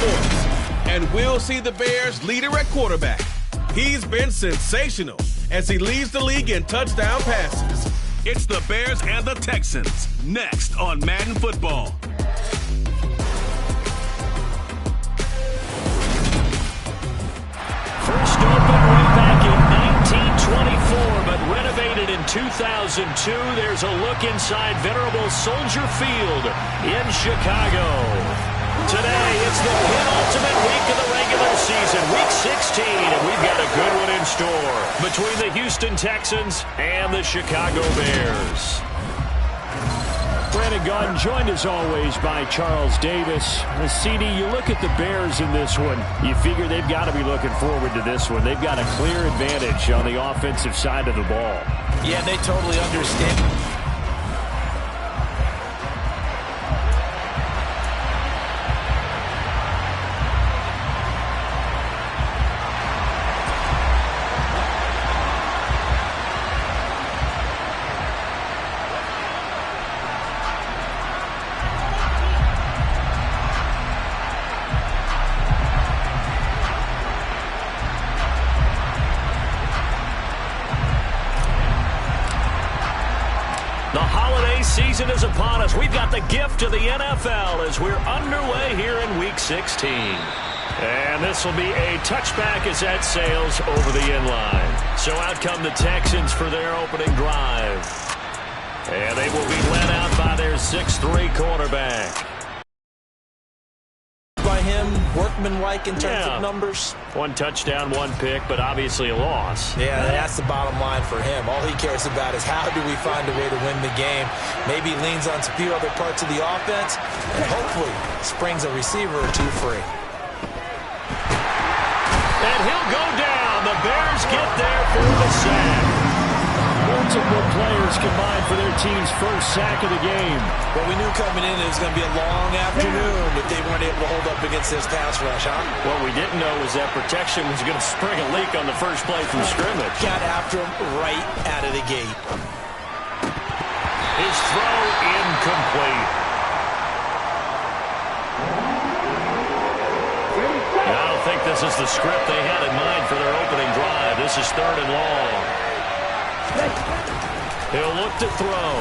points. And we'll see the Bears' leader at quarterback. He's been sensational as he leads the league in touchdown passes. It's the Bears and the Texans, next on Madden Football. First open way back in 1924, but renovated in 2002. There's a look inside venerable Soldier Field in Chicago. Today, it's the penultimate week of the regular season, Week 16, and we've got a good one in store between the Houston Texans and the Chicago Bears. Brandon Gaudin joined as always by Charles Davis. CD, you look at the Bears in this one, you figure they've got to be looking forward to this one. They've got a clear advantage on the offensive side of the ball. Yeah, they totally understand. Season is upon us. We've got the gift of the NFL as we're underway here in Week 16. And this will be a touchback as that sails over the end line. So out come the Texans for their opening drive. And they will be led out by their 6'3 quarterback. By him, workmanlike in terms of numbers. One touchdown, one pick, but obviously a loss. Yeah, that's the bottom line for him. All he cares about is how do we find a way to win the game. Maybe he leans on a few other parts of the offense and hopefully springs a receiver or two free. And he'll go down. The Bears get there for the sack. Multiple players combined for their team's first sack of the game. Well, we knew coming in it was going to be a long afternoon if they weren't able to hold up against this pass rush, huh? What we didn't know was that protection was going to spring a leak on the first play from scrimmage. Got after him right out of the gate. His throw incomplete. I don't think this is the script they had in mind for their opening drive. This is 3rd and long. He'll look to throw.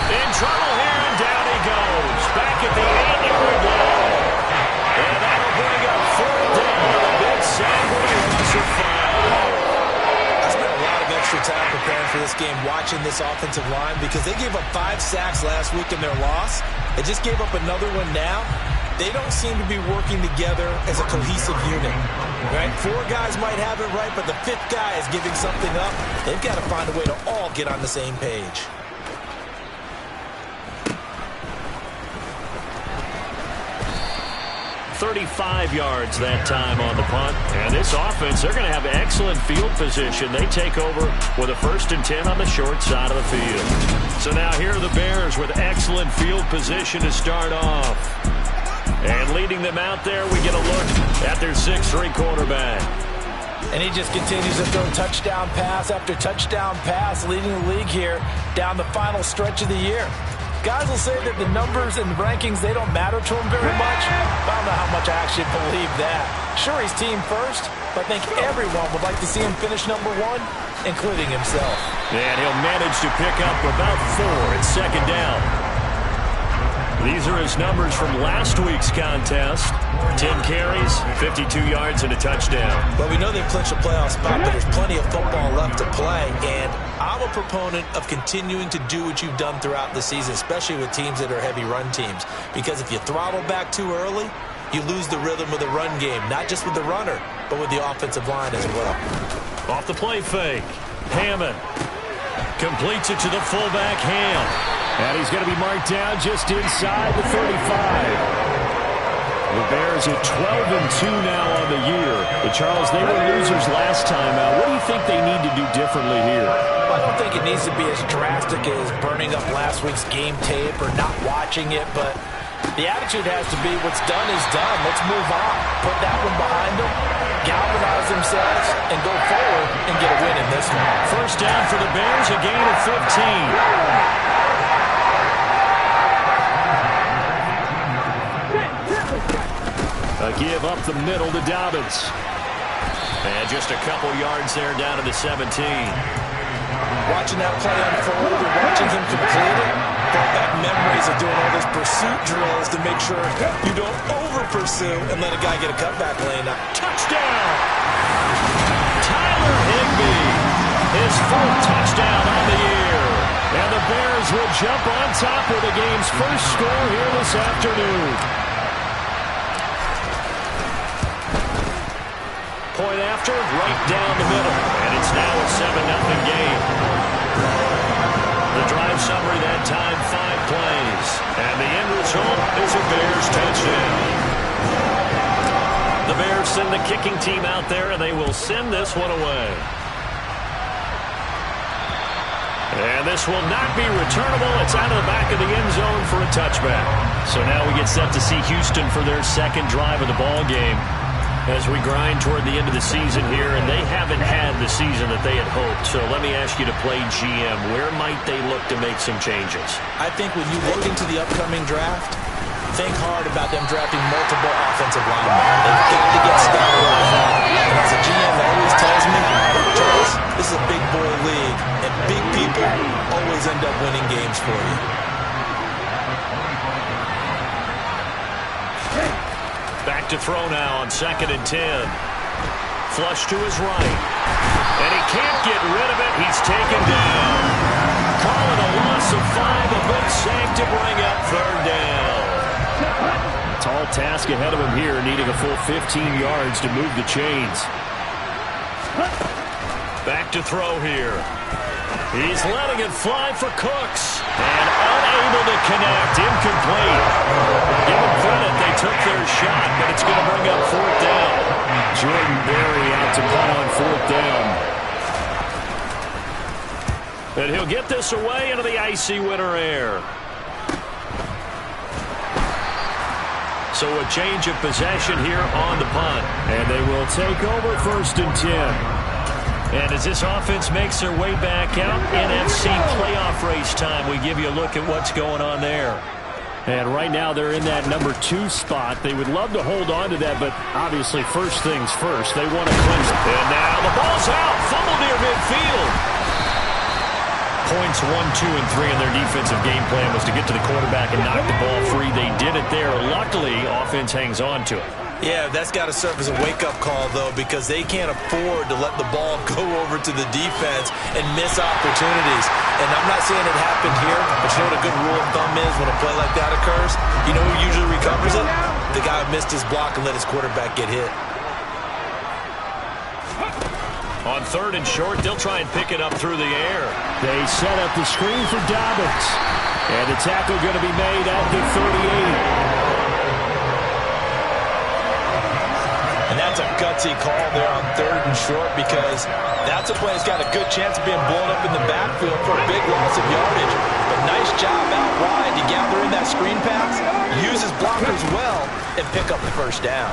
In trouble here, and down he goes. Back at the 8-yard line. And that'll bring up 4th down. A big sack with a Russell foul. I spent a lot of extra time preparing for this game watching this offensive line because they gave up 5 sacks last week in their loss. They just gave up another one now. They don't seem to be working together as a cohesive unit. Right? 4 guys might have it right, but the 5th guy is giving something up. They've got to find a way to all get on the same page. .35 yards that time on the punt. And this offense, they're going to have excellent field position. They take over with a 1st and 10 on the short side of the field. So now here are the Bears with excellent field position to start off. And leading them out there, we get a look at their 6'3 quarterback. And he just continues to throw touchdown pass after touchdown pass, leading the league here down the final stretch of the year. Guys will say that the numbers and the rankings, they don't matter to him very much. I don't know how much I actually believe that. Sure, he's team first, but I think everyone would like to see him finish #1, including himself. And he'll manage to pick up about 4 at 2nd down. These are his numbers from last week's contest. 10 carries, 52 yards, and a touchdown. Well, we know they've clinched a playoff spot, but there's plenty of football left to play. And I'm a proponent of continuing to do what you've done throughout the season, especially with teams that are heavy run teams. Because if you throttle back too early, you lose the rhythm of the run game, not just with the runner, but with the offensive line as well. Off the play fake, Hammond completes it to the fullback, Ham. And he's going to be marked down just inside the 35. The Bears at 12-2 now on the year. But Charles, they were losers last time out. What do you think they need to do differently here? Well, I don't think it needs to be as drastic as burning up last week's game tape or not watching it, but the attitude has to be what's done is done. Let's move on. Put that one behind them, galvanize themselves, and go forward and get a win in this one. First down for the Bears, a gain of 15. A give up the middle to Dobbins. And just a couple yards there down to the 17. Watching that play unfold and watching him complete it, brought back memories of doing all those pursuit drills to make sure you don't over-pursue and let a guy get a cutback lane. Touchdown! Tyler Higbee, his fourth touchdown on the year. And the Bears will jump on top of the game's first score here this afternoon. Point after, right down the middle. And it's now a 7-0 game. The drive summary that time, 5 plays. And the end result is a Bears touchdown. The Bears send the kicking team out there, and they will send this one away. And this will not be returnable. It's out of the back of the end zone for a touchback. So now we get set to see Houston for their second drive of the ball game as we grind toward the end of the season here, and they haven't had the season that they had hoped. So let me ask you to play GM. Where might they look to make some changes? I think when you look into the upcoming draft, think hard about them drafting multiple offensive linemen. They've got to get started on that. And as a GM that always tells me, Charles, this is a big boy league, and big people always end up winning games for you. Back to throw now on 2nd and 10. Flush to his right. And he can't get rid of it. He's taken down. Call it a loss of 5. A big sack to bring up 3rd down. Tall task ahead of him here, needing a full 15 yards to move the chains. Back to throw here. He's letting it fly for Cooks. And unable to connect. Incomplete. Give them credit. They took their shot, but it's going to bring up 4th down. Jordan Berry out to punt on 4th down. And he'll get this away into the icy winter air. So a change of possession here on the punt. And they will take over 1st and 10. And as this offense makes their way back out, NFC playoff race time, we give you a look at what's going on there. And right now they're in that number 2 spot. They would love to hold on to that, but obviously first things first. They want to clinch. And now the ball's out. Fumble near midfield. Points 1, 2, and 3 in their defensive game plan was to get to the quarterback and knock the ball free. They did it there. Luckily, offense hangs on to it. Yeah, that's got to serve as a wake-up call, though, because they can't afford to let the ball go over to the defense and miss opportunities. And I'm not saying it happened here, but you know what a good rule of thumb is when a play like that occurs? You know who usually recovers it? The guy who missed his block and let his quarterback get hit. On 3rd and short, they'll try and pick it up through the air. They set up the screen for Dobbins. And the tackle going to be made at the 38. And that's a gutsy call there on 3rd and short, because that's a play that's got a good chance of being blown up in the backfield for a big loss of yardage. But nice job out wide to gather in that screen pass, use his blockers well, and pick up the 1st down.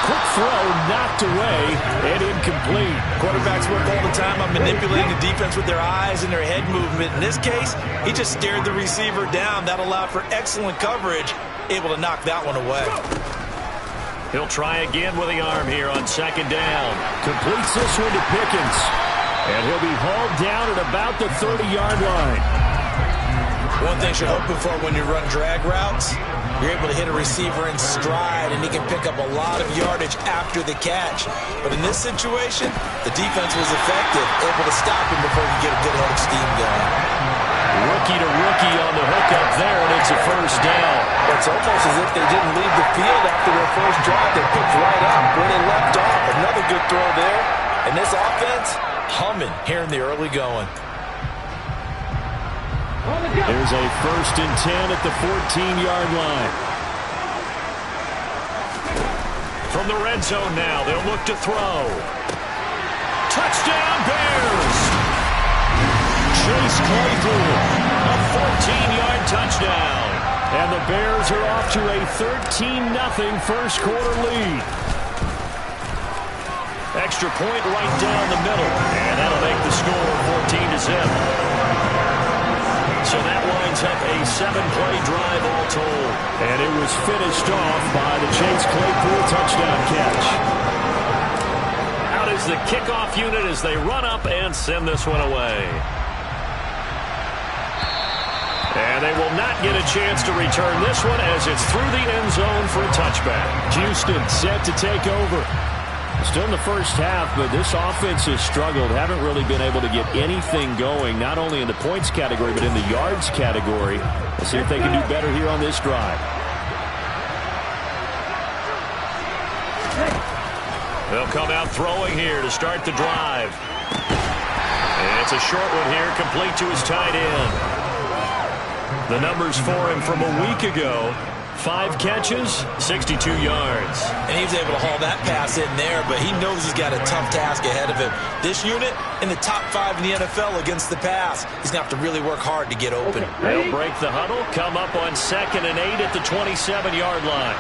Quick throw knocked away and incomplete. Quarterbacks work all the time on manipulating the defense with their eyes and their head movement. In this case, he just stared the receiver down. That allowed for excellent coverage, able to knock that one away. He'll try again with the arm here on 2nd down. Completes this one to Pickens. And he'll be hauled down at about the 30-yard line. One thing you're hoping for when you run drag routes, you're able to hit a receiver in stride, and he can pick up a lot of yardage after the catch. But in this situation, the defense was effective, able to stop him before he could get a good head of steam going. Rookie to rookie on the hookup there, and it's a 1st down. It's almost as if they didn't leave the field after their first drive. They picked right up where they left off. Another good throw there. And this offense, humming here in the early going. There's a 1st and 10 at the 14-yard line. From the red zone now, they'll look to throw. Touchdown, Bears! Chase Claypool, a 14-yard touchdown. And the Bears are off to a 13-0 first quarter lead. Extra point right down the middle. And that'll make the score 14-0. So that winds up a 7-play drive all told. And it was finished off by the Chase Claypool touchdown catch. Out is the kickoff unit as they run up and send this one away. And they will not get a chance to return this one as it's through the end zone for a touchback. Houston set to take over. Still in the first half, but this offense has struggled. Haven't really been able to get anything going, not only in the points category, but in the yards category. Let's see if they can do better here on this drive. They'll come out throwing here to start the drive. And it's a short one here, complete to his tight end. The numbers for him from a week ago: 5 catches, 62 yards. And he was able to haul that pass in there, but he knows he's got a tough task ahead of him. This unit in the top 5 in the NFL against the pass. He's going to have to really work hard to get open. They'll break the huddle, come up on 2nd and 8 at the 27-yard line.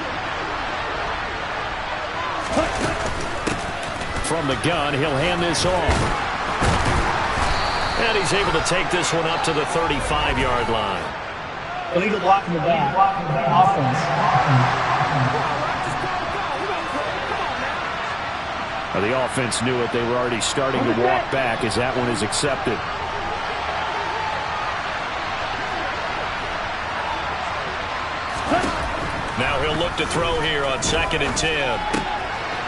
From the gun, he'll hand this off. And he's able to take this one up to the 35-yard line. Illegal block in the back. Offense. The offense knew it. They were already starting to walk back as that one is accepted. Now he'll look to throw here on 2nd and 10.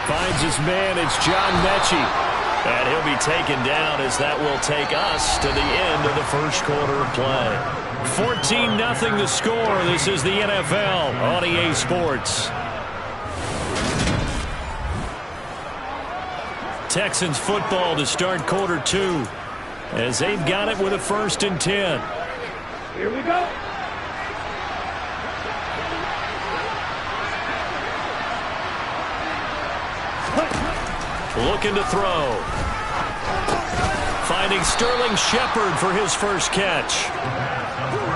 Finds his man. It's John Mechie. And he'll be taken down as that will take us to the end of the first quarter of play. 14-0 the score. This is the NFL on EA Sports. Texans football to start quarter 2 as they've got it with a 1st and 10. Here we go. Looking to throw. Finding Sterling Shepard for his first catch.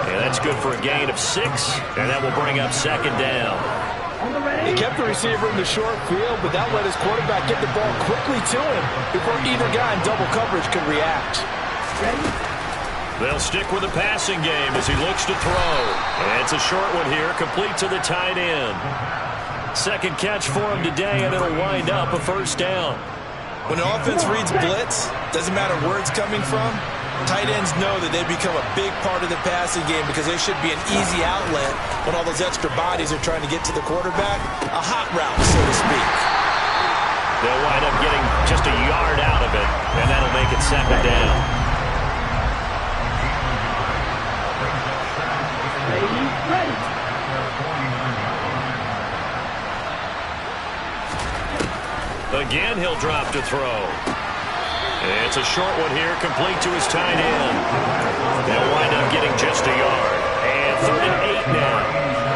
And that's good for a gain of 6, and that will bring up 2nd down. He kept the receiver in the short field, but that let his quarterback get the ball quickly to him before either guy in double coverage could react. They'll stick with the passing game as he looks to throw. And it's a short one here, complete to the tight end. 2nd catch for him today, and it'll wind up a 1st down. When an offense reads blitz, doesn't matter where it's coming from, tight ends know that they become a big part of the passing game because they should be an easy outlet when all those extra bodies are trying to get to the quarterback. A hot route, so to speak. They'll wind up getting just a yard out of it, and that'll make it 2nd down. Again, he'll drop to throw. It's a short one here, complete to his tight end. They'll wind up getting just a yard. And 3rd and 8 now.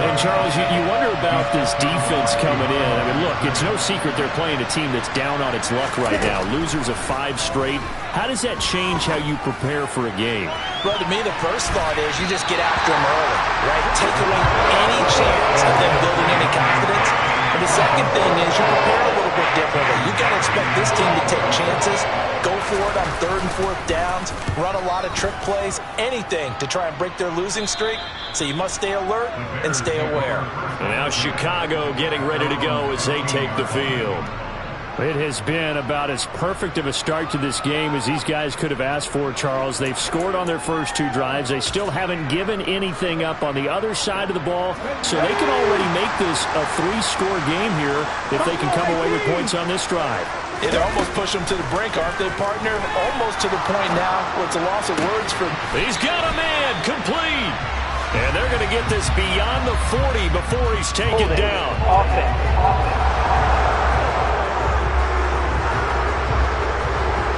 And, Charles, you wonder about this defense coming in. I mean, look, it's no secret they're playing a team that's down on its luck right now. Losers of 5 straight. How does that change how you prepare for a game? Well, to me, the first thought is you just get after them early, right? Take away any chance of them building any confidence. And the second thing is you prepare a little bit differently. You got to expect this team to take chances, go for it on 3rd and 4th downs, run a lot of trick plays, anything to try and break their losing streak. So you must stay alert and stay aware. And now Chicago getting ready to go as they take the field. It has been about as perfect of a start to this game as these guys could have asked for, Charles. They've scored on their first 2 drives. They still haven't given anything up on the other side of the ball, so they can already make this a 3-score game here if they can come away with points on this drive. Yeah, they almost push them to the brink, aren't they, partner? Almost to the point now where it's a loss of words for... He's got a man, complete. And they're going to get this beyond the 40 before he's taken down.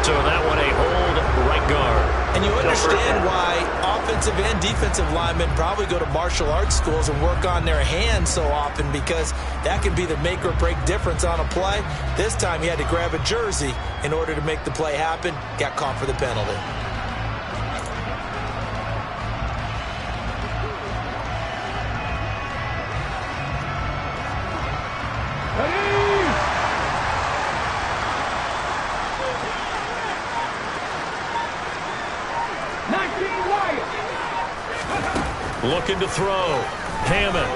So that one a hold right guard. And you understand why offensive and defensive linemen probably go to martial arts schools and work on their hands so often, because that can be the make or break difference on a play. This time he had to grab a jersey in order to make the play happen. Got caught for the penalty. Looking to throw. Hammond.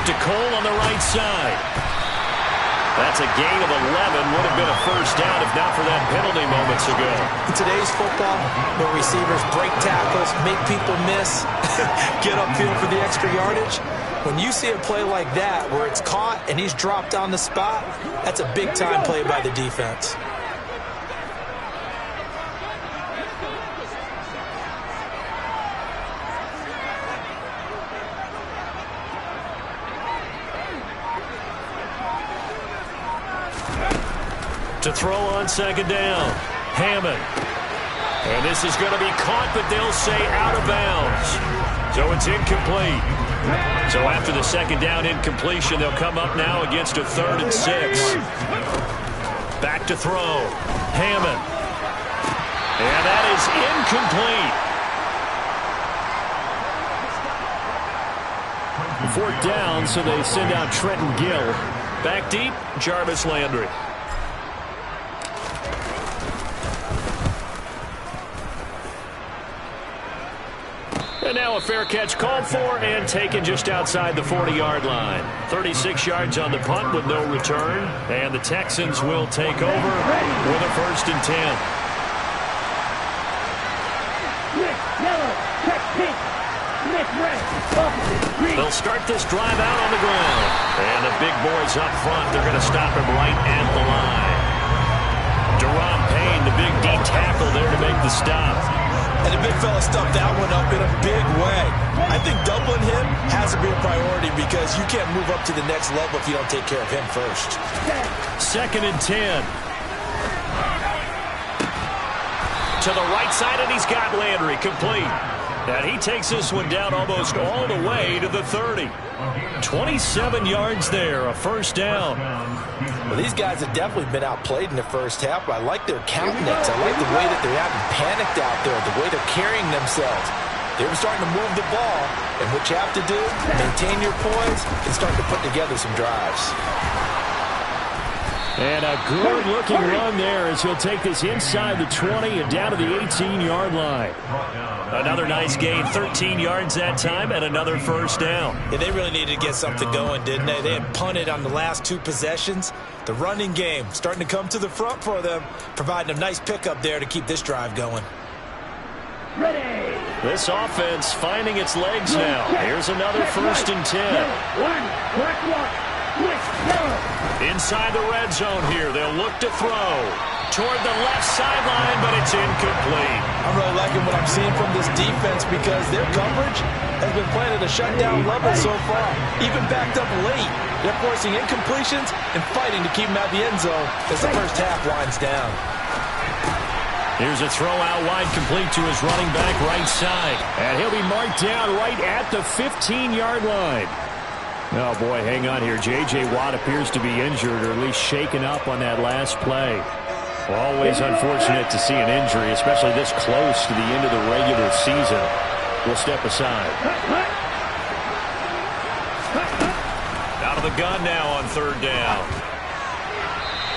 to Cole on the right side. That's a gain of 11. Would have been a first down if not for that penalty moments ago. In today's football, where receivers break tackles, make people miss, get upfield for the extra yardage, when you see a play like that where it's caught and he's dropped on the spot, that's a big-time play by the defense. To throw on second down, Hammond. And this is going to be caught, but they'll say out of bounds. So it's incomplete. So after the second down incompletion, they'll come up now against a 3rd and 6. Back to throw, Hammond. And that is incomplete. 4th down, so they send out Trenton Gill. Back deep, Jarvis Landry. And now a fair catch called for and taken just outside the 40-yard line. 36 yards on the punt with no return. And the Texans will take over with a 1st and 10. They'll start this drive out on the ground. And the big boys up front, they're going to stop him right at the line. Deron Payne, the big D tackle there to make the stop. And the big fella stuffed that one up in a big way. I think doubling him has to be a priority because you can't move up to the next level if you don't take care of him first. 2nd and 10. To the right side, and he's got Landry complete. And he takes this one down almost all the way to the 30. 27 yards there, a 1st down. Well, these guys have definitely been outplayed in the first half, but I like their countenance. I like the way that they're having panicked out there, the way they're carrying themselves. They were starting to move the ball, and what you have to do, maintain your poise and start to put together some drives. And a good-looking run there as he'll take this inside the 20 and down to the 18-yard line. Another nice gain, 13 yards that time, and another 1st down. Yeah, they really needed to get something going, didn't they? They had punted on the last 2 possessions. The running game starting to come to the front for them, providing a nice pickup there to keep this drive going. Ready. This offense finding its legs now. Here's another 1st and 10. Inside the red zone here, they'll look to throw toward the left sideline, but it's incomplete. I'm really liking what I'm seeing from this defense because their coverage has been playing at a shutdown level so far. Even backed up late, they're forcing incompletions and fighting to keep them out the end zone as the first half winds down. Here's a throw out wide, complete to his running back right side. And he'll be marked down right at the 15-yard line. Oh, boy, hang on here. J.J. Watt appears to be injured or at least shaken up on that last play. Always unfortunate to see an injury, especially this close to the end of the regular season. We'll step aside. Out of the gun now on 3rd down.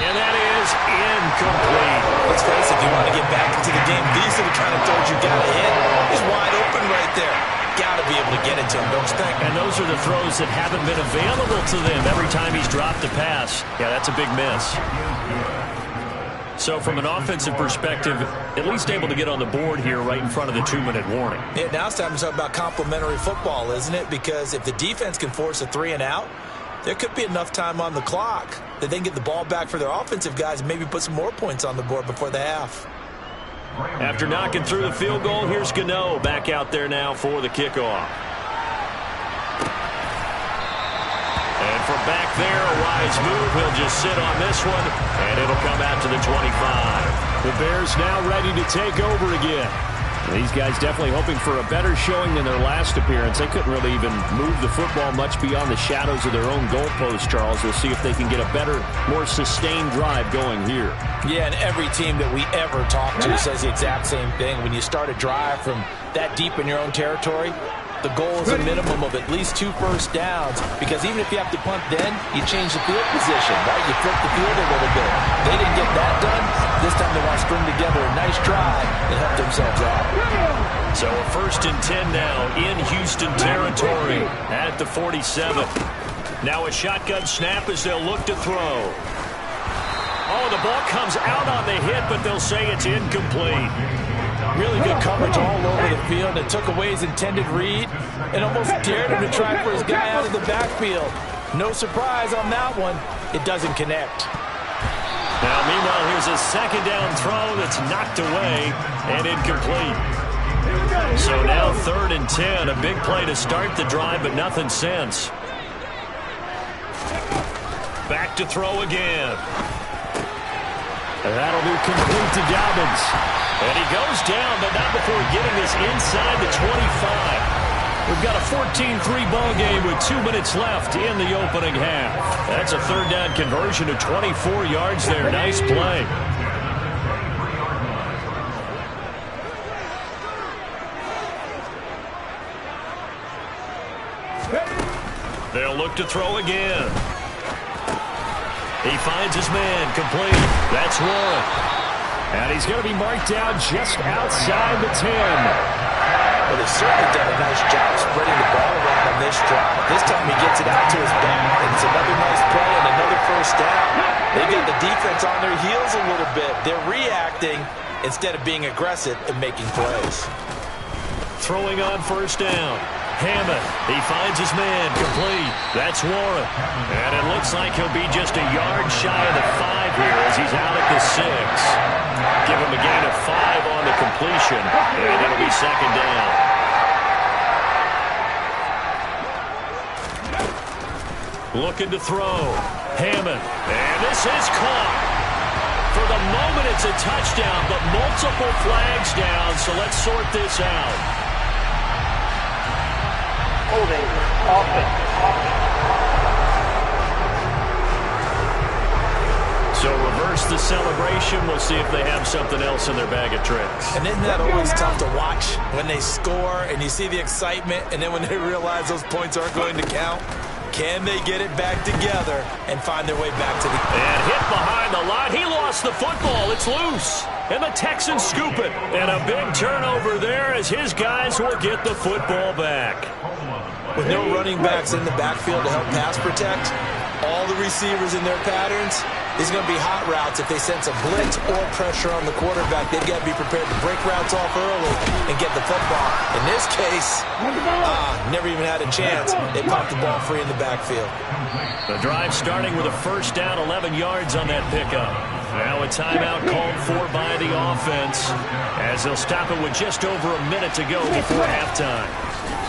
And that is incomplete. Let's face it, if you want to get back into the game, these are the kind of throws you got to hit. He's wide open right there. Got to be able to get it to him, don't you think? And those are the throws that haven't been available to them every time he's dropped a pass. Yeah, that's a big miss. So from an offensive perspective, at least able to get on the board here right in front of the 2-minute warning. Yeah, now it's time to talk about complementary football, isn't it? Because if the defense can force a 3 and out, there could be enough time on the clock that they can get the ball back for their offensive guys and maybe put some more points on the board before the half. After knocking through the field goal, here's Gano back out there now for the kickoff. And from back there, a wise move. He'll just sit on this one, and it'll come out to the 25. The Bears now ready to take over again. These guys definitely hoping for a better showing than their last appearance. They couldn't really even move the football much beyond the shadows of their own goalpost, Charles. We'll see if they can get a better, more sustained drive going here. Yeah, and every team that we ever talk to says the exact same thing. When you start a drive from that deep in your own territory, the goal is a minimum of at least 2 first downs, because even if you have to punt then, you change the field position, right? You flip the field a little bit. They didn't get that done. This time they want to string together a nice drive and help themselves out. So a 1st and 10 now in Houston territory at the 47. Now a shotgun snap as they'll look to throw. Oh, the ball comes out on the hit, but they'll say it's incomplete. Really good coverage all over the field. It took away his intended read and almost dared him to try for his guy out of the backfield. No surprise on that one. It doesn't connect. Now, meanwhile, here's a second down throw that's knocked away and incomplete. So now 3rd and 10. A big play to start the drive, but nothing since. Back to throw again. And that'll be complete to Dobbins. And he goes down, but not before getting this inside the 25. We've got a 14-3 ball game with 2 minutes left in the opening half. That's a 3rd down conversion of 24 yards there. Nice play. They'll look to throw again. He finds his man, complete. That's Warren. And he's going to be marked down just outside the 10. Well, they've certainly done a nice job spreading the ball around on this drive. This time he gets it out to his back, and it's another nice play and another 1st down. They've got the defense on their heels a little bit. They're reacting instead of being aggressive and making plays. Throwing on 1st down. Hammond, he finds his man, complete. That's Warren. And it looks like he'll be just a yard shy of the 5 here as he's out at the 6. Give him a gain of 5 on the completion, and it'll be 2nd down. Looking to throw. Hammond, and this is caught. For the moment, it's a touchdown, but multiple flags down, so let's sort this out. Holding. Offense. So reverse the celebration. We'll see if they have something else in their bag of tricks. And isn't that always tough to watch when they score and you see the excitement, and then when they realize those points aren't going to count? Can they get it back together and find their way back to the... And hit behind the line. He lost the football. It's loose. And the Texans scoop it. And a big turnover there as his guys will get the football back. With no running backs in the backfield to help pass protect, all the receivers in their patterns, these are going to be hot routes. If they sense a blitz or pressure on the quarterback, they've got to be prepared to break routes off early and get the football. In this case, never even had a chance. They popped the ball free in the backfield. The drive starting with a 1st down, 11 yards on that pickup. Now a timeout called for by the offense as they'll stop it with just over a minute to go before halftime.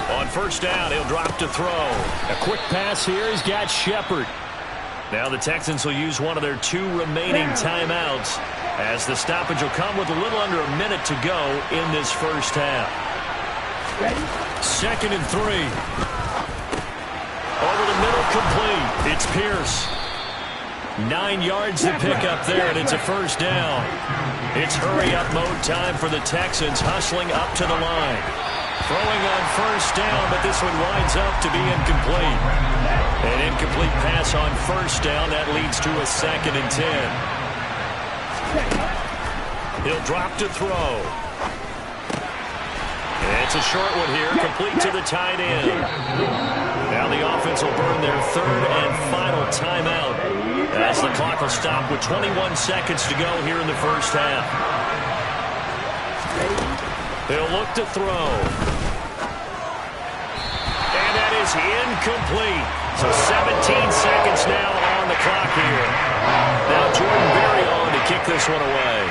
On 1st down, he'll drop to throw. A quick pass here. He's got Shepard. Now the Texans will use one of their 2 remaining timeouts as the stoppage will come with a little under a minute to go in this 1st half. 2nd and 3. Over the middle, complete. It's Pierce. 9 yards to pick up there, and it's a 1st down. It's hurry-up mode time for the Texans, hustling up to the line. Throwing on 1st down, but this one winds up to be incomplete. An incomplete pass on 1st down. That leads to a 2nd and 10. He'll drop to throw. And it's a short one here, complete to the tight end. Now the offense will burn their 3rd and final timeout as the clock will stop with 21 seconds to go here in the 1st half. They'll look to throw. And that is incomplete. So 17 seconds now on the clock here. Now Jordan Berry on to kick this one away.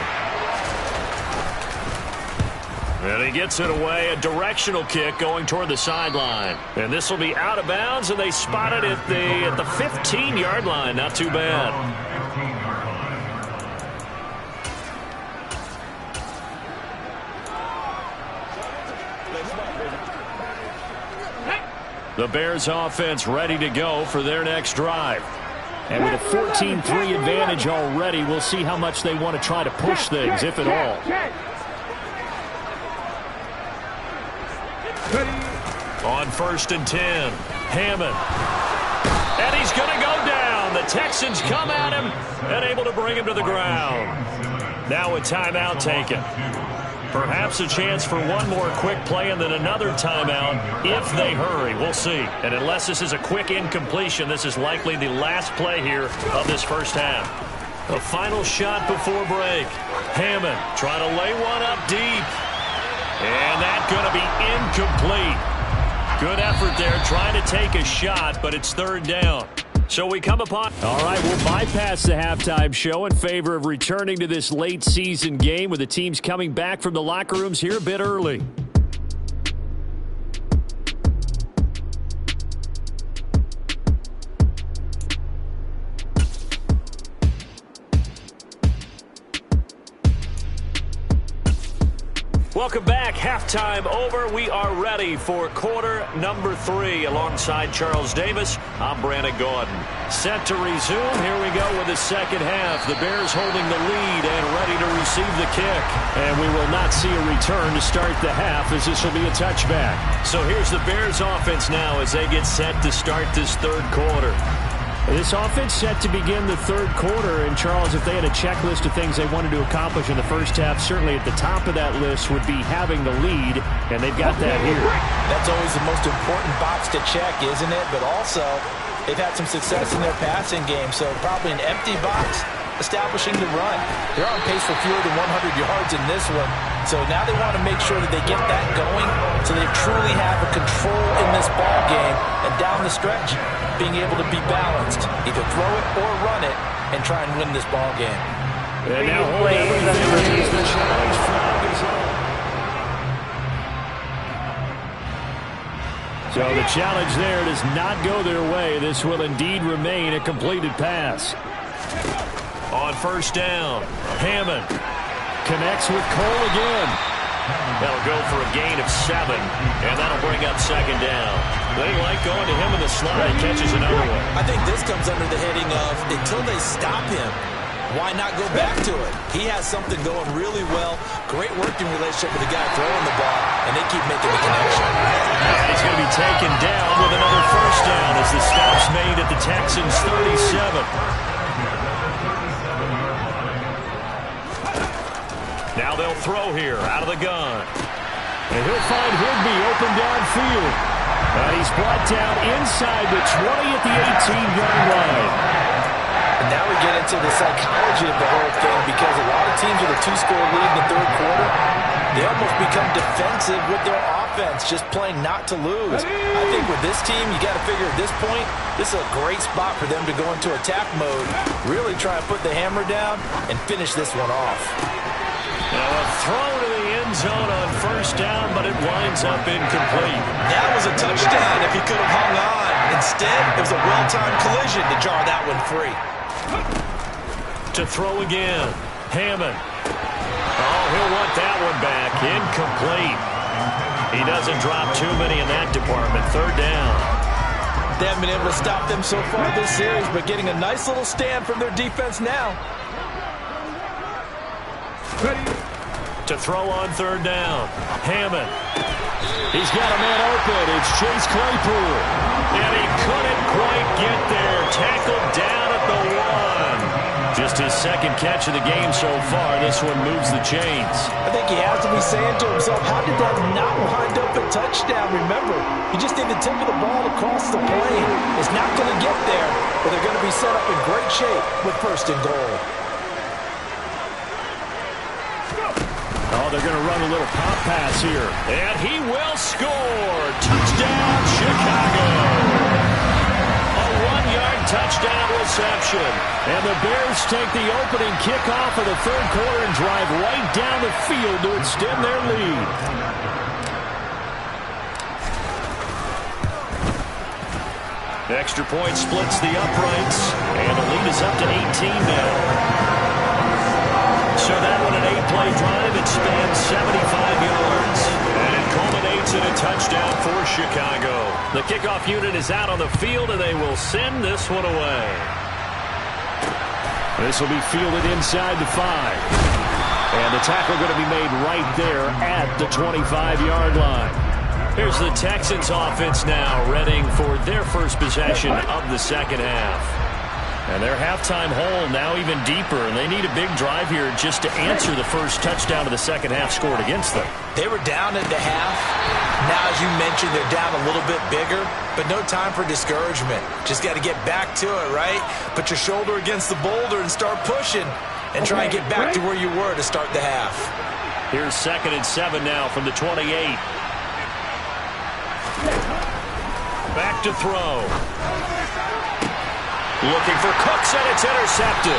And he gets it away, a directional kick going toward the sideline. And this will be out of bounds, and they spot it at the 15-yard line. Not too bad. The Bears offense ready to go for their next drive. And with a 14-3 advantage already, we'll see how much they want to try to push things, if at all. On 1st and 10, Hammond. And he's going to go down. The Texans come at him and able to bring him to the ground. Now a timeout taken. Perhaps a chance for one more quick play and then another timeout if they hurry. We'll see. And unless this is a quick incompletion, this is likely the last play here of this first half. The final shot before break. Hammond trying to lay one up deep. And that's going to be incomplete. Good effort there trying to take a shot, but it's third down. So we come upon... All right, we'll bypass the halftime show in favor of returning to this late season game with the teams coming back from the locker rooms here a bit early. Welcome back. Halftime over. We are ready for quarter number 3. Alongside Charles Davis, I'm Brandon Gordon. Set to resume. Here we go with the second half. The Bears holding the lead and ready to receive the kick. And we will not see a return to start the half as this will be a touchback. So here's the Bears offense now as they get set to start this third quarter. This offense set to begin the third quarter, and Charles, if they had a checklist of things they wanted to accomplish in the first half, certainly at the top of that list would be having the lead, and they've got that here. That's always the most important box to check, isn't it? But also, they've had some success in their passing game, so probably an empty box establishing the run. They're on pace for fewer than 100 yards in this one, so now they want to make sure that they get that going so they truly have a control in this ball game, and down the stretch, being able to be balanced, either throw it or run it, and try and win this ball game. And now the challenge flag is on. So the challenge there does not go their way. This will indeed remain a completed pass. On first down, Hammond connects with Cole again. That'll go for a gain of 7, and that'll bring up second down. They like going to him in the slot. He catches another one. I think this comes under the heading of until they stop him, why not go back to it? He has something going really well. Great working relationship with the guy throwing the ball, and they keep making the connection. And he's going to be taken down with another first down as the stop's made at the Texans' 37. Now they'll throw here out of the gun. And he'll find Higbee open downfield. And he's brought down inside the 20 at the 18-yard line. And now we get into the psychology of the whole thing because a lot of teams with a 2-score lead in the third quarter, they almost become defensive with their offense, just playing not to lose. I think with this team, you got to figure at this point, this is a great spot for them to go into attack mode, really try and put the hammer down and finish this one off. Now a throw to the end zone on first down, but it winds up incomplete. That was a touchdown if he could have hung on. Instead, it was a well-timed collision to jar that one free. To throw again, Hammond. Oh, he'll want that one back. Incomplete. He doesn't drop too many in that department. Third down. They haven't been able to stop them so far this series, but getting a nice little stand from their defense now. To throw on third down, Hammond. He's got a man open. It's Chase Claypool. And he couldn't quite get there. Tackled down at the 1. Just his second catch of the game so far. This one moves the chains. I think he has to be saying to himself, how did that not wind up a touchdown? Remember, you just need the tip of the ball across the plane. It's not going to get there, but they're going to be set up in great shape with first and goal. Oh, they're going to run a little pop pass here. And he will score. Touchdown, Chicago. A 1-yard touchdown reception. And the Bears take the opening kickoff of the third quarter and drive right down the field to extend their lead. Extra point splits the uprights. And the lead is up to 18 now. So that one an 8-play drive. It spans 75 yards. And it culminates in a touchdown for Chicago. The kickoff unit is out on the field, and they will send this one away. This will be fielded inside the 5. And the tackle going to be made right there at the 25-yard line. Here's the Texans offense now, readying for their first possession of the second half. And their halftime hole now even deeper, and they need a big drive here just to answer the first touchdown of the second half scored against them. They were down at the half. Now, as you mentioned, they're down a little bit bigger, but no time for discouragement. Just got to get back to it, right? Put your shoulder against the boulder and start pushing, and try and get back to where you were to start the half. Here's 2nd and 7 now from the 28. Back to throw. Looking for Cooks, and it's intercepted.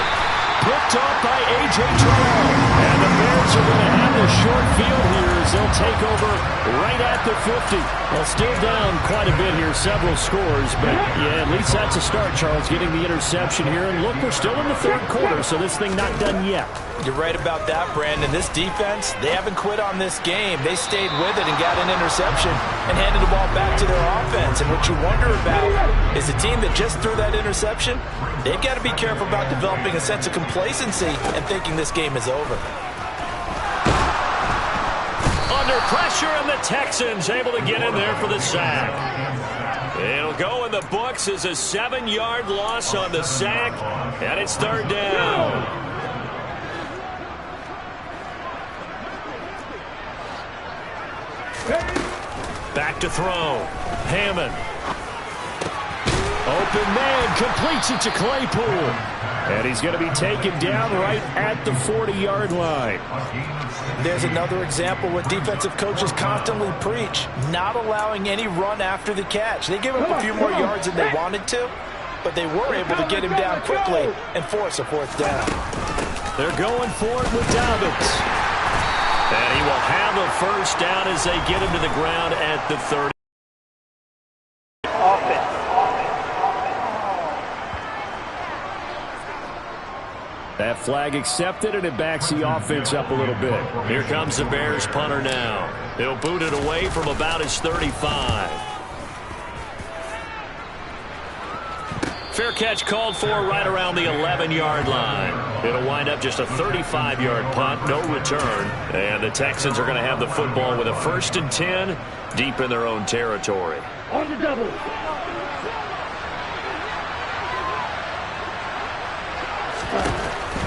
Picked up by A.J. Terrell. And the Bears are going to have a short field here as they'll take over right at the 50. Well, still down quite a bit here, several scores. But, yeah, at least that's a start, Charles, getting the interception here. And look, we're still in the third quarter, so this thing not done yet. You're right about that, Brandon. This defense, they haven't quit on this game. They stayed with it and got an interception and handed the ball back to their offense. And what you wonder about is a team that just threw that interception, they've got to be careful about developing a sense of complacency and thinking this game is over. Under pressure, and the Texans able to get in there for the sack. It'll go in the books as a 7-yard loss on the sack, and it's third down. Back to throw. Hammond. Open man, completes it to Claypool. And he's going to be taken down right at the 40-yard line. There's another example what defensive coaches constantly preach, not allowing any run after the catch. They gave up a few more yards than they wanted to, but they were able to get him down quickly and force a fourth down. They're going for it with Dobbins. And he will have a first down as they get him to the ground at the 30. That flag accepted, and it backs the offense up a little bit. Here comes the Bears punter now. He'll boot it away from about his 35. Fair catch called for right around the 11-yard line. It'll wind up just a 35-yard punt, no return. And the Texans are going to have the football with a 1st and 10 deep in their own territory. On the double.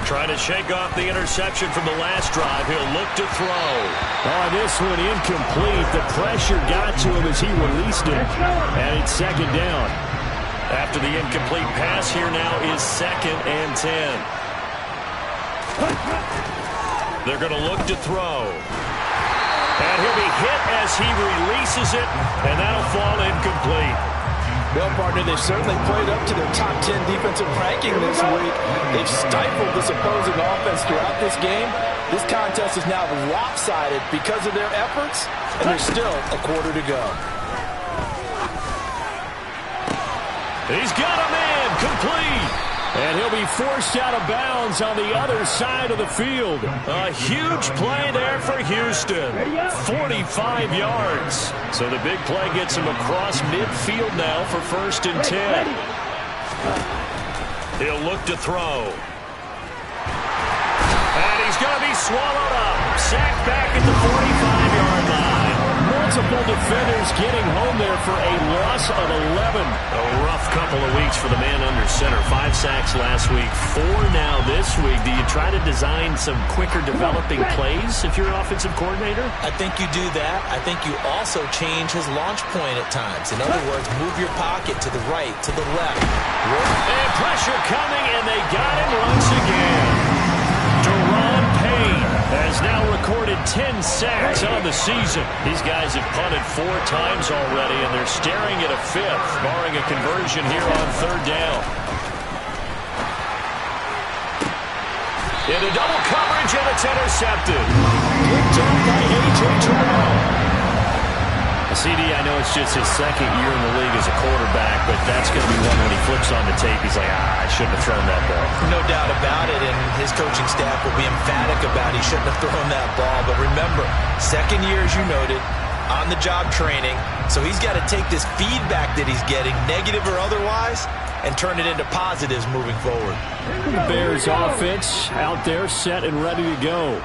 Trying to shake off the interception from the last drive. He'll look to throw. Oh, this one incomplete. The pressure got to him as he released it. And it's 2nd down. After the incomplete pass, here now is 2nd and 10. They're going to look to throw. And he'll be hit as he releases it, and that'll fall incomplete. Well, partner, they've certainly played up to their top 10 defensive ranking this week. They've stifled this opposing offense throughout this game. This contest is now lopsided because of their efforts, and there's still a quarter to go. He's got a man, complete. And he'll be forced out of bounds on the other side of the field. A huge play there for Houston. 45 yards. So the big play gets him across midfield now for 1st and 10. He'll look to throw. And he's going to be swallowed up. Sacked back at the 45-yard line. Multiple defenders getting home there for a loss of 11. A rough couple of weeks for the man under center. 5 sacks last week, 4 now this week. Do you try to design some quicker developing plays if you're an offensive coordinator? I think you do that. I think you also change his launch point at times. In other words, move your pocket to the right, to the left. And pressure coming, and they got him once again. Deron Payne has now recorded 10 sacks on the season. These guys have punted 4 times already, and they're staring at a 5th, barring a conversion here on 3rd down. Into double coverage, and it's intercepted. Picked up by A.J. Terrell. CD, I know it's just his 2nd year in the league as a quarterback, but that's going to be one when he flips on the tape. He's like, I shouldn't have thrown that ball. No doubt about it, and his coaching staff will be emphatic about he shouldn't have thrown that ball. But remember, 2nd year, as you noted, on-the-job training, so he's got to take this feedback that he's getting, negative or otherwise, and turn it into positives moving forward. The Bears offense out there set and ready to go.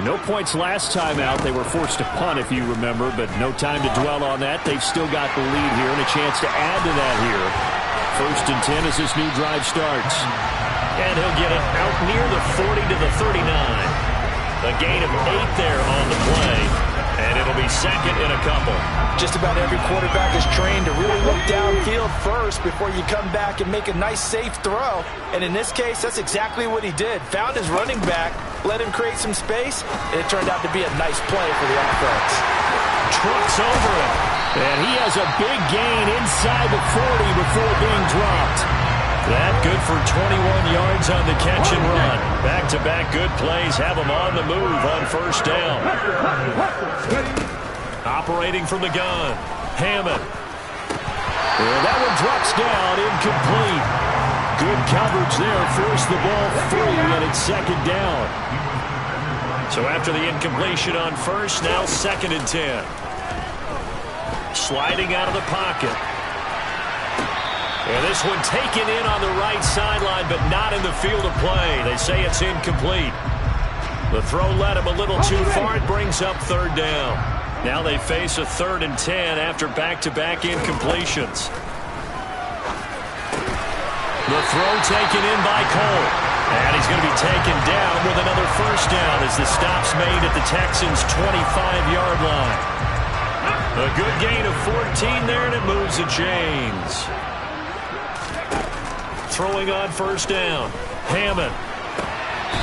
No points last time out. They were forced to punt, if you remember, but no time to dwell on that. They've still got the lead here and a chance to add to that here. First and 10 as this new drive starts. And he'll get it out near the 40 to the 39. A gain of 8 there on the play. And it'll be second and a couple. Just about every quarterback is trained to really look downfield first before you come back and make a nice, safe throw. And in this case, that's exactly what he did. Found his running back, let him create some space, and it turned out to be a nice play for the offense. Trucks over him. And he has a big gain inside the 40 before being dropped. That good for 21 yards on the catch and run. Back-to-back good plays have him on the move on first down. Operating from the gun, Hammond. And that one drops down, incomplete. Good coverage there, forced the ball free, and it's second down. So after the incompletion on first, now second and 10. Sliding out of the pocket. And this one taken in on the right sideline, but not in the field of play. They say it's incomplete. The throw led him a little too far. It brings up third down. Now they face a 3rd and 10 after back-to-back incompletions. The throw taken in by Cole. And he's going to be taken down with another first down as the stop's made at the Texans' 25-yard line. A good gain of 14 there, and it moves the chains. Throwing on first down. Hammond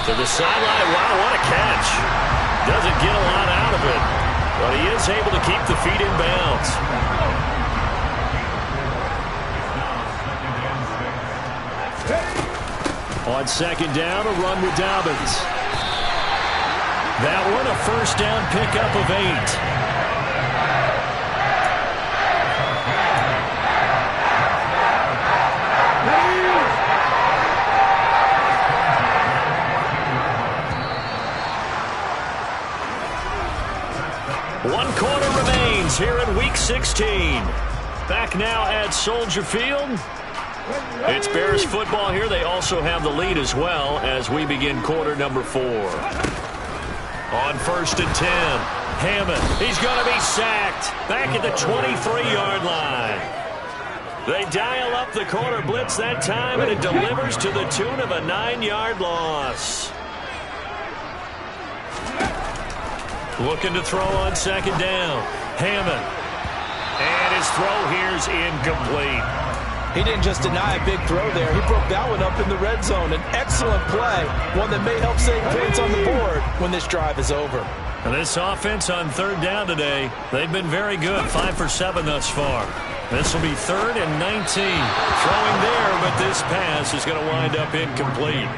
to the sideline. Wow, what a catch. Doesn't get a lot out of it, but he is able to keep the feet in bounds. On second down, a run with Dobbins. That one, a first down pickup of 8. One quarter remains here in Week 16. Back now at Soldier Field. It's Bears football here. They also have the lead as well as we begin quarter number 4. On first and 10, Hammond. He's going to be sacked back at the 23-yard line. They dial up the corner blitz that time, and it delivers to the tune of a 9-yard loss. Looking to throw on second down. Hammond. And his throw here's incomplete. He didn't just deny a big throw there. He broke that one up in the red zone. An excellent play. One that may help save points on the board when this drive is over. And this offense on third down today, they've been very good. 5 for 7 thus far. This will be 3rd and 19. Throwing there, but this pass is going to wind up incomplete.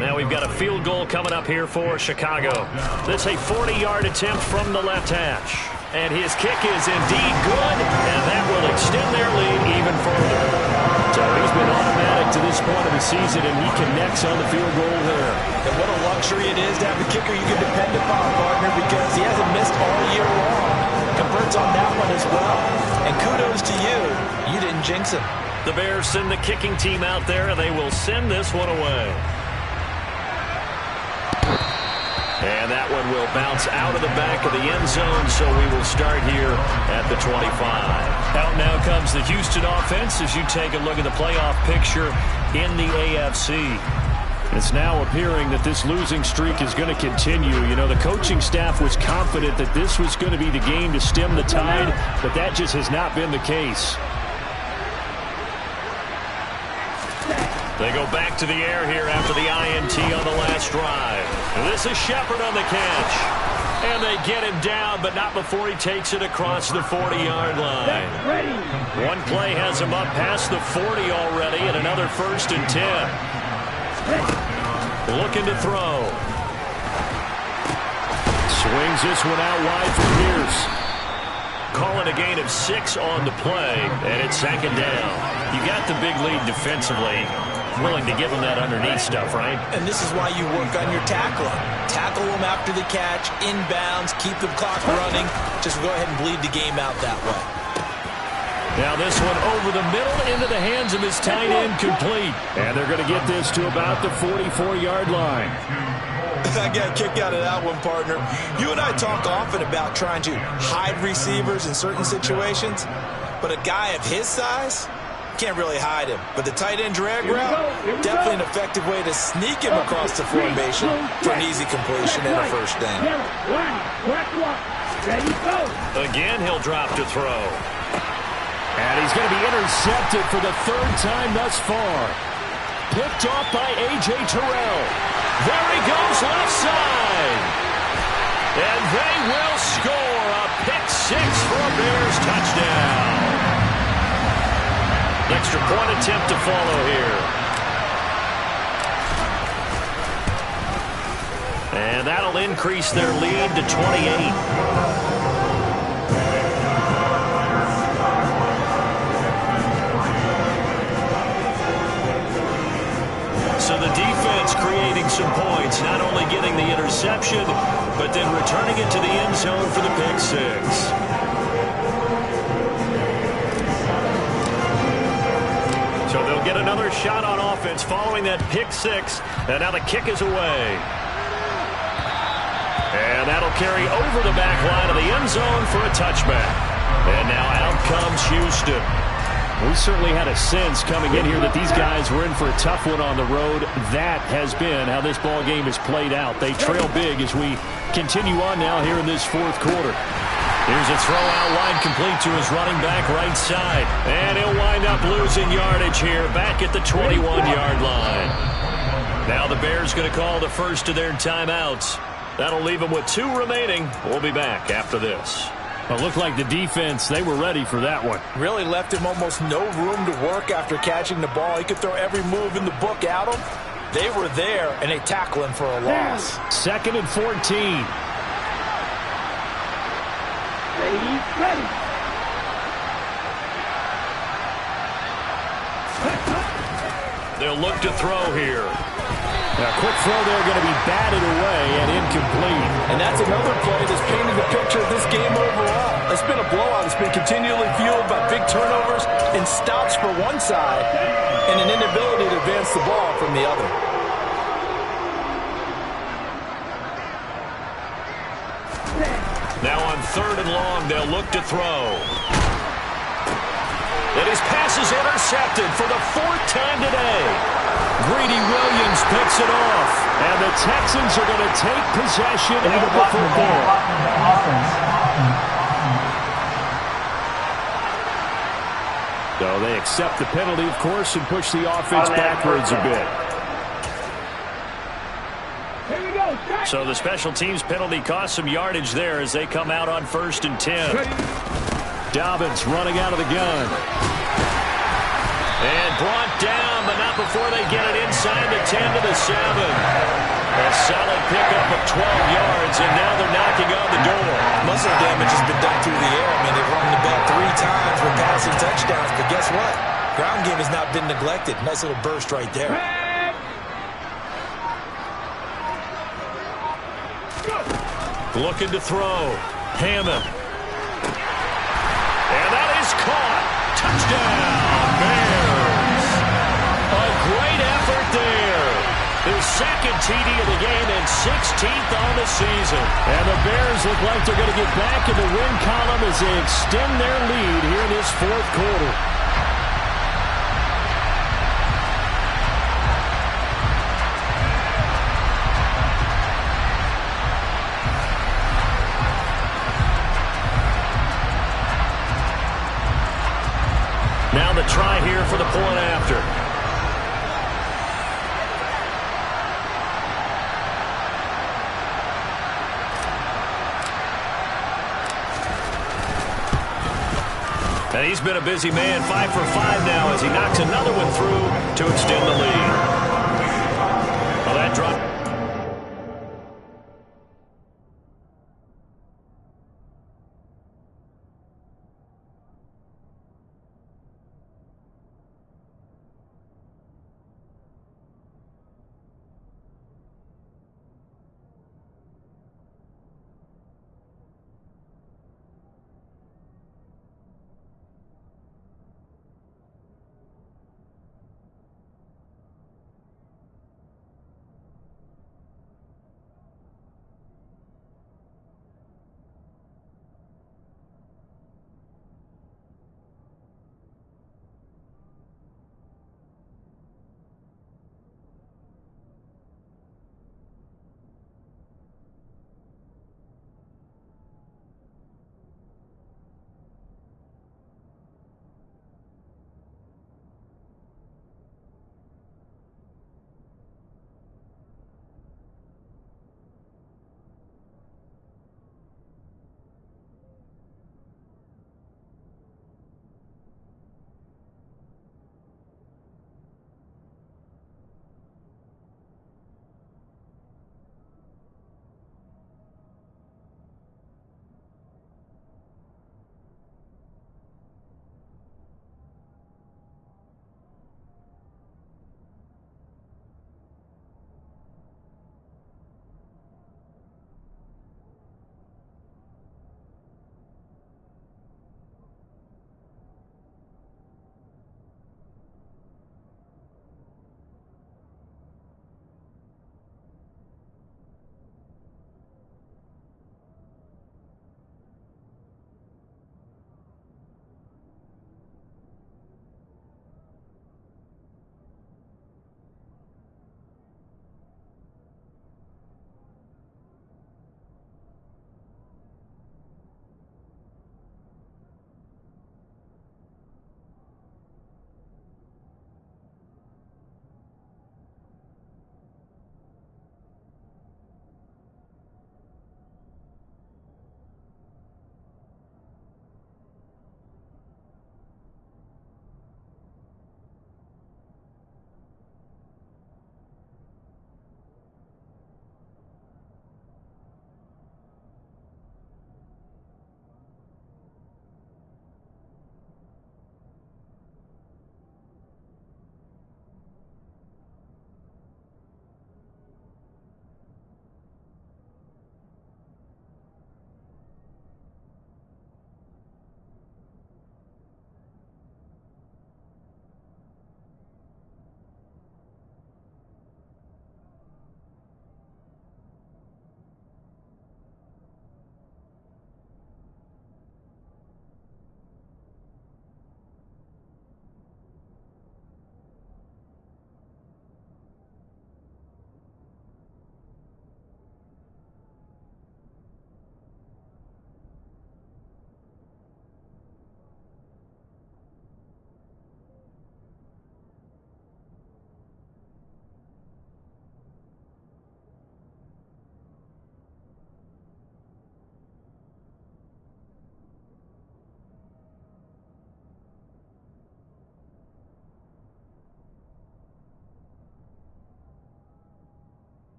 Now we've got a field goal coming up here for Chicago. That's a 40-yard attempt from the left hash. And his kick is indeed good, and that will extend their lead even further. So he's been automatic to this point of the season, and he connects on the field goal there. And what a luxury it is to have a kicker you can depend upon, partner, because he hasn't missed all year long. Converts on that one as well. And kudos to you. You didn't jinx him. The Bears send the kicking team out there, and they will send this one away. And that one will bounce out of the back of the end zone, so we will start here at the 25. Out now comes the Houston offense as you take a look at the playoff picture in the AFC. It's now appearing that this losing streak is going to continue. You know, the coaching staff was confident that this was going to be the game to stem the tide, but that just has not been the case. They go back to the air here after the INT on the last drive. And this is Shepard on the catch. And they get him down, but not before he takes it across the 40-yard line. One play has him up past the 40 already, and another 1st and 10. Looking to throw. Swings this one out wide for Pierce. Calling a gain of 6 on the play, and it's second down. You got the big lead defensively. Willing to give him that underneath stuff, right? And this is why you work on your tackling. Tackle him after the catch, inbounds, keep the clock running. Just go ahead and bleed the game out that way. Now this one over the middle into the hands of his tight end, complete. And they're going to get this to about the 44-yard line. I got a kick out of that one, partner. You and I talk often about trying to hide receivers in certain situations, but a guy of his size, can't really hide him. But the tight end drag route, definitely an effective way to sneak him across the formation for an easy completion and a first down. Again, he'll drop to throw. And he's going to be intercepted for the third time thus far. Picked off by A.J. Terrell. There he goes left side. And they will score a pick six for a Bears touchdown. Extra point attempt to follow here. And that'll increase their lead to 28. So the defense creating some points, not only getting the interception, but then returning it to the end zone for the pick six. So they'll get another shot on offense following that pick six. And now the kick is away. And that'll carry over the back line of the end zone for a touchback. And now out comes Houston. We certainly had a sense coming in here that these guys were in for a tough one on the road. That has been how this ball game has played out. They trail big as we continue on now here in this fourth quarter. Here's a throw out wide complete to his running back right side. And he'll wind up losing yardage here back at the 21-yard line. Now the Bears going to call the first of their timeouts. That'll leave them with 2 remaining. We'll be back after this. Well, it looked like the defense, they were ready for that one. Really left him almost no room to work after catching the ball. He could throw every move in the book at him. They were there, and they tackle him for a loss. 2nd and 14. Ready. They'll look to throw here. A quick throw there going to be batted away and incomplete. And that's another play that's painted the picture of this game overall. It's been a blowout. It's been continually fueled by big turnovers and stops for one side and an inability to advance the ball from the other. Now on 3rd and long, they'll look to throw. And his pass is intercepted for the 4th time today. Greedy Williams picks it off. And the Texans are going to take possession of the football. So they accept the penalty, of course, and push the offense backwards a bit. So the special teams penalty cost some yardage there as they come out on 1st and 10. Dobbins running out of the gun. And brought down, but not before they get it inside the 10 to the 7. A solid pickup of 12 yards, and now they're knocking on the door. Muscle damage has been done through the air. I mean, they've run the ball 3 times with passing touchdowns, but guess what? Ground game has not been neglected. Nice little burst right there. Looking to throw. Hammond. And that is caught. Touchdown, Bears. A great effort there. His 2nd TD of the game and 16th on the season. And the Bears look like they're going to get back in the win column as they extend their lead here in this 4th quarter. Now the try here for the point after. And he's been a busy man, 5 for 5 now as he knocks another one through to extend the lead. Well, that drop.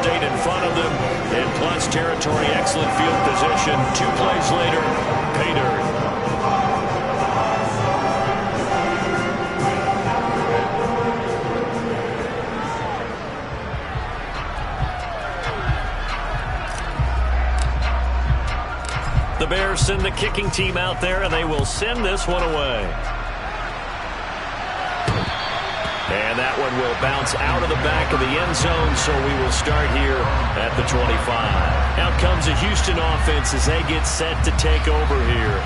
State in front of them. And plus territory, excellent field position. 2 plays later, pay dirt. The Bears send the kicking team out there, and they will send this one away. And that one will bounce out of the back of the end zone, so we will start here at the 25. Out comes the Houston offense as they get set to take over here.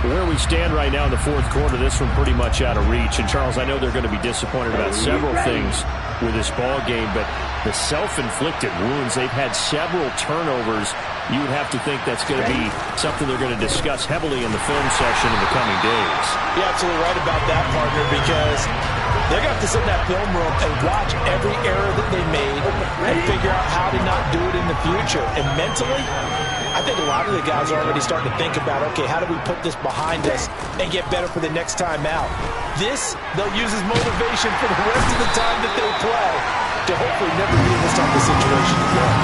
Where we stand right now in the fourth quarter, this one pretty much out of reach. And, Charles, I know they're going to be disappointed about several things with this ball game, but the self-inflicted wounds, they've had several turnovers. You would have to think that's going to be something they're going to discuss heavily in the film session in the coming days. You're absolutely right about that, partner, because they're going to have to sit in that film room and watch every error that they made and figure out how to not do it in the future. And mentally, I think a lot of the guys are already starting to think about, okay, how do we put this behind us and get better for the next time out? This, they'll use as motivation for the rest of the time that they play to hopefully never be in this type of situation again.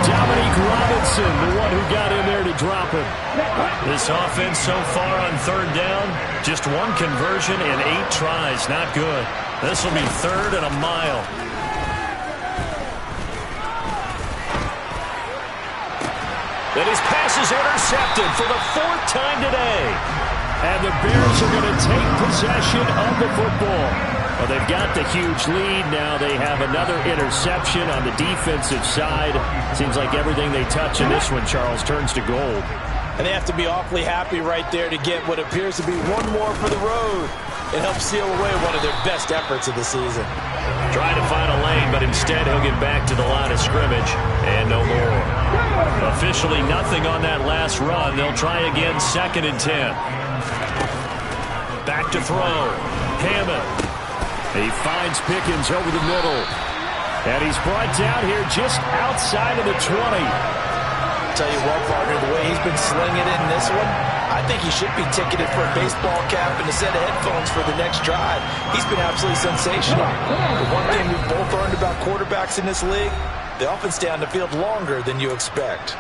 Dominique Robinson, the one who got in there to drop him. This offense so far on third down, just 1 conversion and 8 tries. Not good. This will be 3rd and a mile. And his pass is intercepted for the 4th time today. And the Bears are going to take possession of the football. Well, they've got the huge lead. Now they have another interception on the defensive side. Seems like everything they touch in this one, Charles, turns to gold. And they have to be awfully happy right there to get what appears to be one more for the road. It helps seal away one of their best efforts of the season. Trying to find a lane, but instead he'll get back to the line of scrimmage and no more. Officially nothing on that last run. They'll try again, 2nd and 10. Back to throw. Hammond. He finds Pickens over the middle. And he's brought down here just outside of the 20. Tell you what, partner, the way he's been slinging it in this one, I think he should be ticketed for a baseball cap and a set of headphones for the next drive. He's been absolutely sensational. The one thing we've both learned about quarterbacks in this league, they often stay on the field longer than you expect.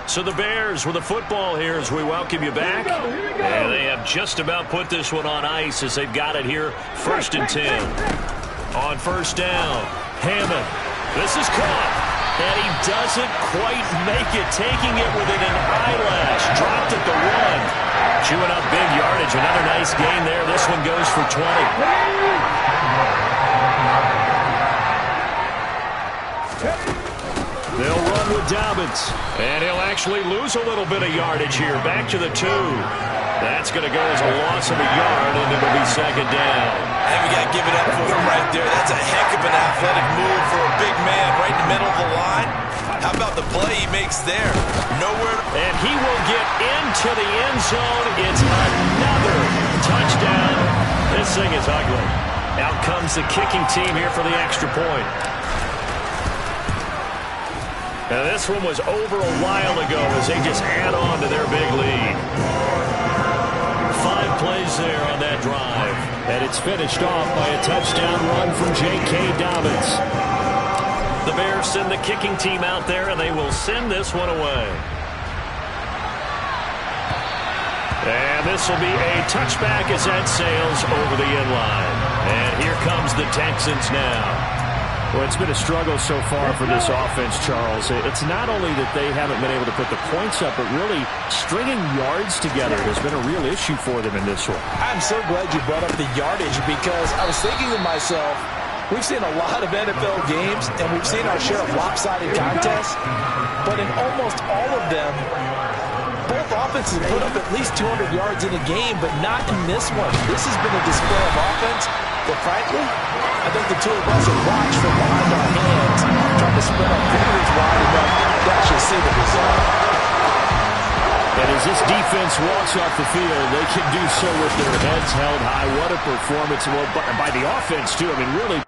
So the Bears with the football here as we welcome you back. And they have just about put this one on ice as they've got it here, 1st and 10. On 1st down, Hammond. This is caught. And he doesn't quite make it, taking it within an eyelash. Dropped at the 1. Chewing up big yardage. Another nice gain there. This one goes for 20. They'll run with Dobbins. And he'll actually lose a little bit of yardage here. Back to the 2. That's going to go as a loss of a yard, and it'll be 2nd down. And we got to give it up for him right there. That's a heck of an athletic move for a big man right in the middle of the line. How about the play he makes there? Nowhere. And he will get into the end zone. It's another touchdown. This thing is ugly. Out comes the kicking team here for the extra point. Now this one was over a while ago as they just add on to their big lead. 5 plays there on that drive. And it's finished off by a touchdown run from J.K. Dobbins. The Bears send the kicking team out there, and they will send this one away. And this will be a touchback as that sails over the end line. And here comes the Texans now. Well, it's been a struggle so far for this offense, Charles. It's not only that they haven't been able to put the points up, but really stringing yards together has been a real issue for them in this one. I'm so glad you brought up the yardage because I was thinking to myself, we've seen a lot of NFL games and we've seen our share of lopsided contests, but in almost all of them, both offenses put up at least 200 yards in a game, but not in this one. This has been a display of offense, but frankly, I think the two of us have watched from behind our hands, trying to spread our fingers wide enough to actually see the result. And as this defense walks off the field, they can do so with their heads held high. What a performance by the offense, too. I mean, really